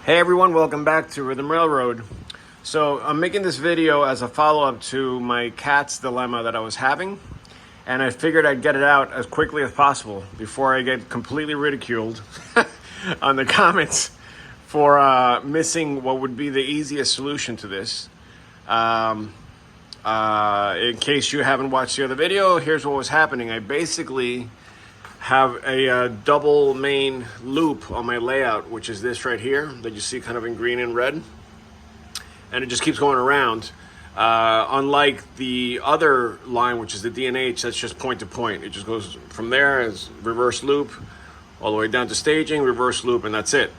Hey everyone, welcome back to Rhythm Railroad. So I'm making this video as a follow-up to my cat's dilemma that I was having, and I figured I'd get it out as quickly as possible before I get completely ridiculed on the comments for missing what would be the easiest solution to this. In case you haven't watched the other video, here's what was happening. I basically have a double main loop on my layout, which is this right here that you see kind of in green and red, and it just keeps going around. Unlike the other line, which is the D&H, that's just point to point. It just goes from there as reverse loop all the way down to staging, reverse loop, and that's it.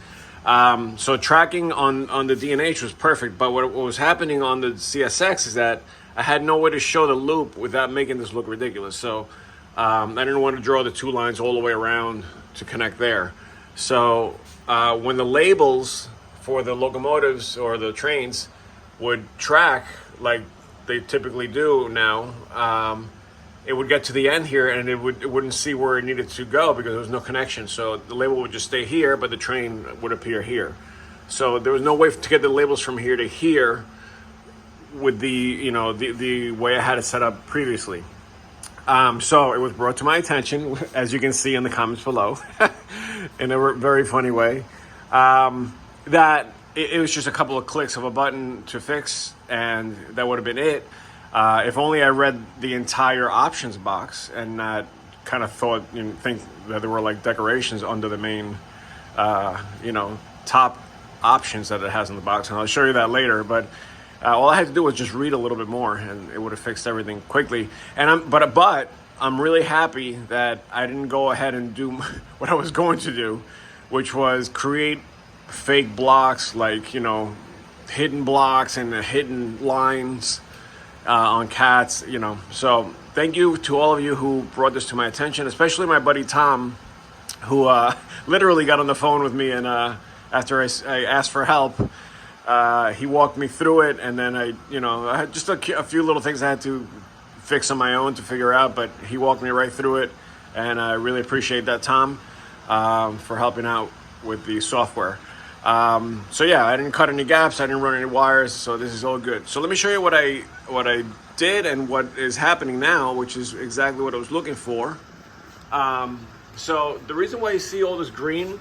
So tracking on the D&H was perfect, but what was happening on the CSX is that I had no way to show the loop without making this look ridiculous. So I didn't want to draw the two lines all the way around to connect there. So when the labels for the locomotives or the trains would track like they typically do now, it would get to the end here and it wouldn't see where it needed to go because there was no connection. So the label would just stay here, but the train would appear here. So there was no way to get the labels from here to here with the way I had it set up previously. So it was brought to my attention, as you can see in the comments below, in a very funny way, that it was just a couple of clicks of a button to fix, and that would have been it. If only I read the entire options box and not kind of think that there were like decorations under the main, top options that it has in the box, and I'll show you that later. But all I had to do was just read a little bit more, and it would have fixed everything quickly. And but I'm really happy that I didn't go ahead and do what I was going to do, which was create fake blocks, like hidden blocks and hidden lines on cats. So thank you to all of you who brought this to my attention, especially my buddy Tom, who literally got on the phone with me, and after I asked for help. He walked me through it, and then I had just a few little things I had to fix on my own to figure out, but he walked me right through it, and I really appreciate that, Tom, for helping out with the software. So yeah, I didn't cut any gaps, I didn't run any wires, so this is all good. So let me show you what I did and what is happening now, which is exactly what I was looking for. So the reason why you see all this green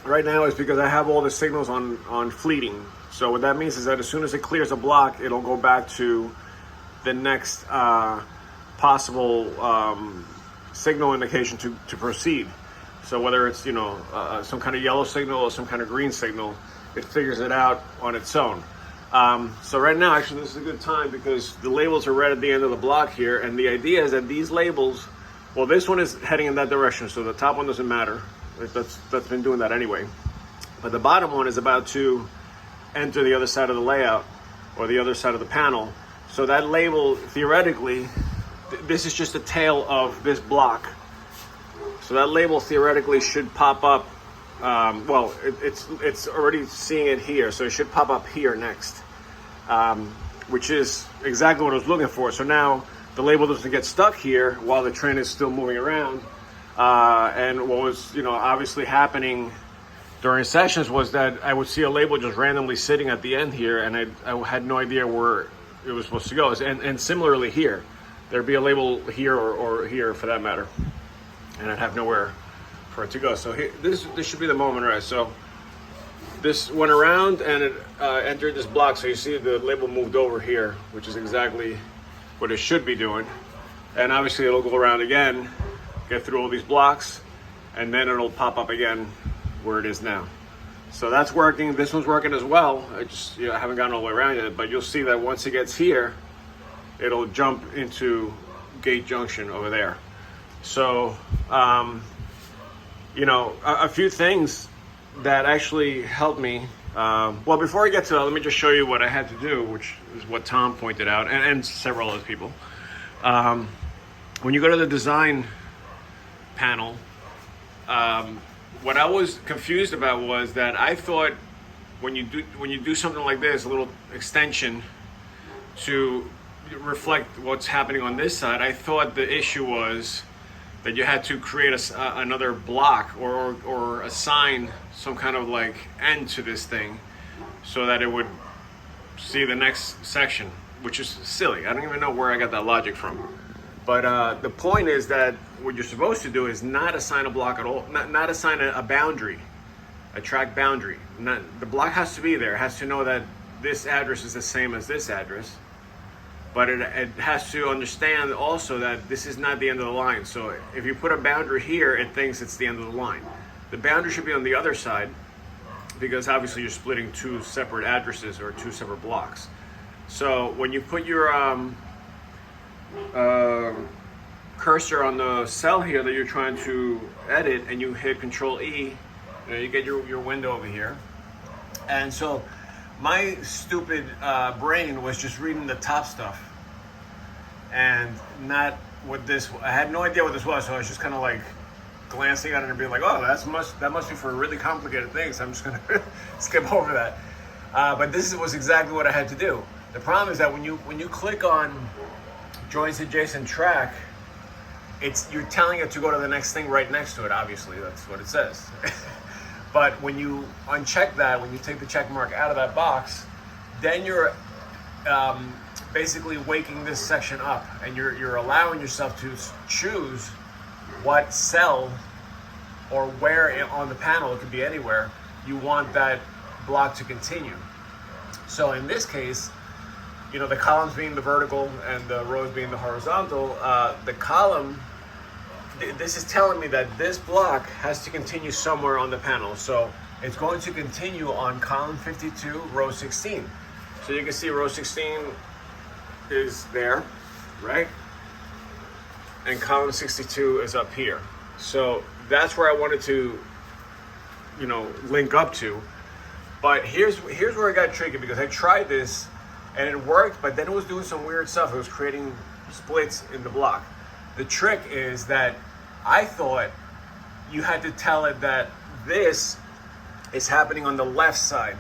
right now is because I have all the signals on fleeting. So what that means is that as soon as it clears a block, it'll go back to the next possible signal indication to proceed. So whether it's some kind of yellow signal or some kind of green signal, it figures it out on its own. So right now, actually, this is a good time because the labels are right at the end of the block here, and the idea is that these labels, well, this one is heading in that direction, so the top one doesn't matter. That's been doing that anyway. But the bottom one is about to enter the other side of the layout or the other side of the panel. So that label, theoretically, this is just the tail of this block. So that label theoretically should pop up. It's already seeing it here, so it should pop up here next, which is exactly what I was looking for. So now the label doesn't get stuck here while the train is still moving around. And what was, obviously happening during sessions was that I would see a label just randomly sitting at the end here, and I had no idea where it was supposed to go. And similarly here, there'd be a label here or here for that matter, and I'd have nowhere for it to go. So here, this should be the moment, right? So this went around and it entered this block. So you see the label moved over here, which is exactly what it should be doing. And obviously it'll go around again, get through all these blocks, and then it'll pop up again where it is now. So that's working. This one's working as well. I just I haven't gotten all the way around yet, but you'll see that once it gets here, it'll jump into gate junction over there. So a few things that actually helped me. Well, before I get to that, let me just show you what I had to do, which is what Tom pointed out, and several other people. When you go to the design panel, what I was confused about was that I thought when you do something like this, a little extension to reflect what's happening on this side, I thought the issue was that you had to create another block or assign some kind of like end to this thing so that it would see the next section, which is silly. I don't even know where I got that logic from. But the point is that what you're supposed to do is not assign a block at all, not assign a boundary, a track boundary. The block has to be there. It has to know that this address is the same as this address. But it has to understand also that this is not the end of the line. So if you put a boundary here, it thinks it's the end of the line. The boundary should be on the other side, because obviously you're splitting two separate addresses or two separate blocks. So when you put your cursor on the cell here that you're trying to edit and you hit Control E, you get your window over here. And so my stupid brain was just reading the top stuff and not what this, I had no idea what this was, so I was just kind of like glancing at it and being like, oh, that must be for really complicated things. So I'm just gonna skip over that. But this was exactly what I had to do. The problem is that when you click on joins adjacent track, you're telling it to go to the next thing right next to it. Obviously, that's what it says. But when you uncheck that, when you take the check mark out of that box, then you're basically waking this section up, and you're allowing yourself to choose what cell or where on the panel, it could be anywhere, you want that block to continue. So in this case, the columns being the vertical and the rows being the horizontal, the column, this is telling me that this block has to continue somewhere on the panel. So it's going to continue on column 52, row 16. So you can see row 16 is there, right? And column 62 is up here. So that's where I wanted to, link up to. But here's where it got tricky, because I tried this and it worked, but then it was doing some weird stuff. It was creating splits in the block. The trick is that I thought you had to tell it that this is happening on the left side,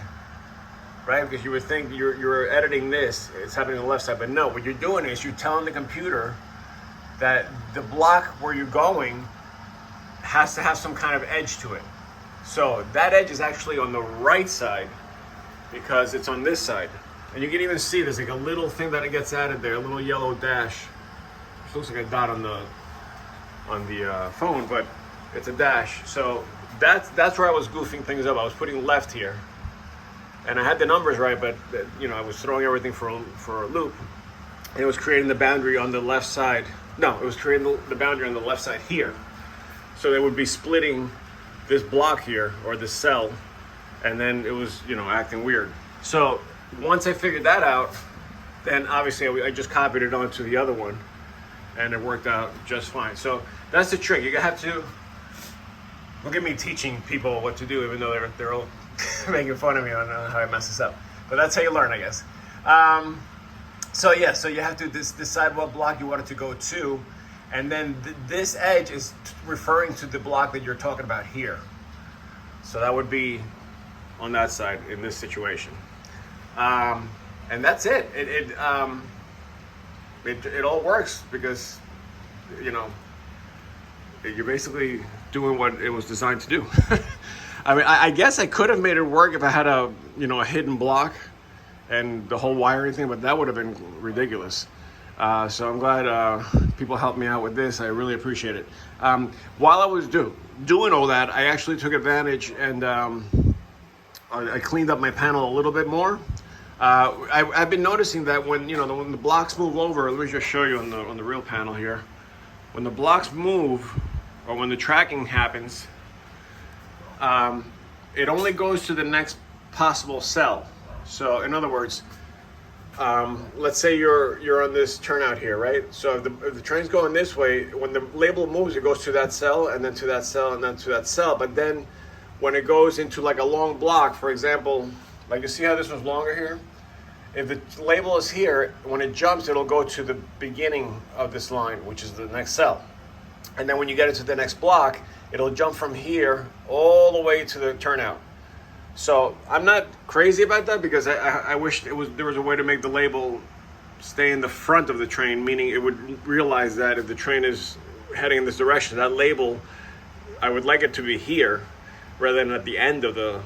right? Because you would think you're editing this, it's happening on the left side. But no, what you're doing is you're telling the computer that the block where you're going has to have some kind of edge to it. So that edge is actually on the right side because it's on this side. And you can even see there's like a little thing that it gets added there, a little yellow dash. It looks like a dot on the phone, but it's a dash. So that's where I was goofing things up. I was putting left here, and I had the numbers right, but I was throwing everything for a loop, and it was creating the boundary on the left side. No, it was creating the boundary on the left side here. So they would be splitting this block here or this cell, and then it was acting weird. So once I figured that out, then obviously I just copied it onto the other one, and it worked out just fine. So that's the trick. You have to look at me teaching people what to do, even though they're all making fun of me on how I mess this up. But that's how you learn, I guess. So you have to decide what block you want it to go to, and then this edge is referring to the block that you're talking about here. So that would be on that side in this situation. And that's it. It all works because you're basically doing what it was designed to do. I mean, I guess I could have made it work if I had a hidden block and the whole wiring thing, but that would have been ridiculous. So I'm glad people helped me out with this. I really appreciate it. While I was doing all that, I actually took advantage and I cleaned up my panel a little bit more. I've been noticing that when the blocks move over, let me just show you on the real panel here. When the blocks move, or when the tracking happens, it only goes to the next possible cell. So in other words, let's say you're on this turnout here, right? So if the train's going this way, when the label moves, it goes to that cell, and then to that cell, and then to that cell. But then when it goes into like a long block, for example, like you see how this was longer here? If the label is here, when it jumps, it'll go to the beginning of this line, which is the next cell. And then when you get into the next block, it'll jump from here all the way to the turnout. So I'm not crazy about that because I wish there was a way to make the label stay in the front of the train, meaning it would realize that if the train is heading in this direction. That label, I would like it to be here rather than at the end of the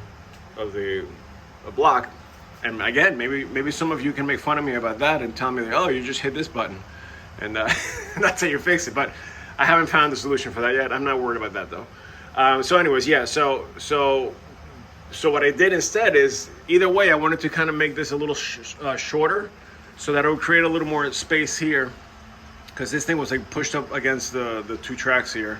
block. And again, maybe some of you can make fun of me about that and tell me, oh, you just hit this button, and that's how you fix it. But I haven't found the solution for that yet. I'm not worried about that though. So anyways, yeah. So what I did instead is, either way, I wanted to kind of make this a little shorter, so that it would create a little more space here, because this thing was like pushed up against the two tracks here.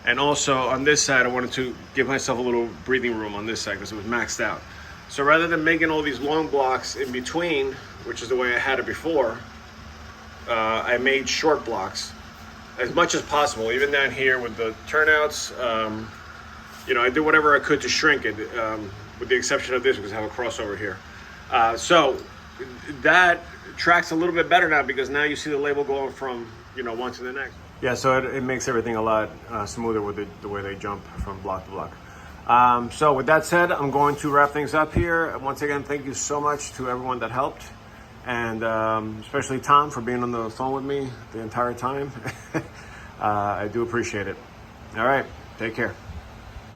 And also on this side, I wanted to give myself a little breathing room on this side because it was maxed out. So rather than making all these long blocks in between, which is the way I had it before, I made short blocks as much as possible. Even down here with the turnouts, I did whatever I could to shrink it, with the exception of this because I have a crossover here. So that tracks a little bit better now, because now you see the label going from one to the next. Yeah, so it makes everything a lot smoother with the way they jump from block to block. So with that said, I'm going to wrap things up here. Once again, thank you so much to everyone that helped, and especially Tom for being on the phone with me the entire time. I do appreciate it. All right, take care.